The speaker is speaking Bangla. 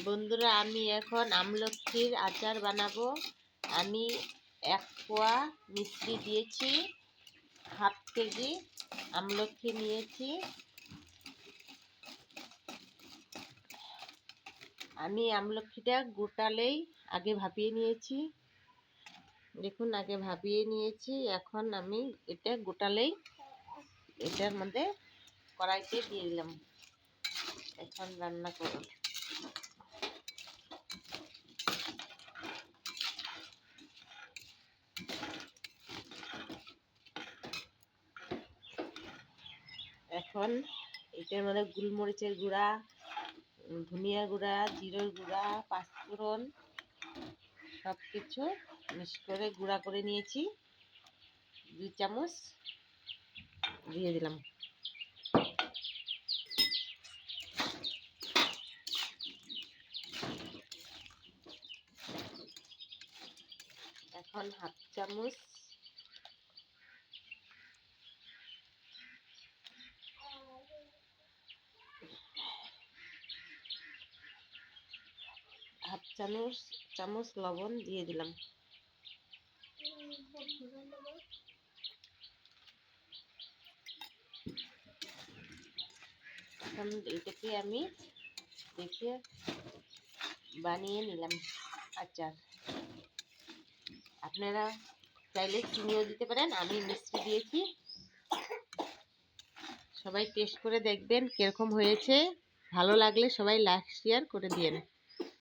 বন্ধুরা, আমি এখন আমলকির আচার বানাবো। আমি 1 পোয়া মিষ্টি দিয়েছি, হাফ কেজি আমলকি নিয়েছি। আমি আমলকিটা গোটালেই আগে ভাপিয়ে নিয়েছি। দেখুন, আগে ভাপিয়ে নিয়েছি। এখন আমি এটা গোটালেই এটার মধ্যে কড়াইতে দিয়ে দিলাম। এখন রান্না করব। এখন এটার মধ্যে গোলমরিচের গুঁড়া, ধনিয়া গুঁড়া, জিরের গুঁড়া, পাঁচফোড়ন সব কিছু মিক্স করে গুঁড়া করে নিয়েছি। 2 চামচ দিয়ে দিলাম। এখন হাফ চামচ চামচ লবণ দিয়ে দিলাম। এখন এটাকে আমি দেখে বানিয়ে নিলাম আচার। আপনারা চাইলে চিনিও দিতে পারেন, আমি মিষ্টি দিয়েছি। সবাই টেস্ট করে দেখবেন কিরকম হয়েছে। ভালো লাগলে সবাই লাইক শেয়ার করে দিয়েন।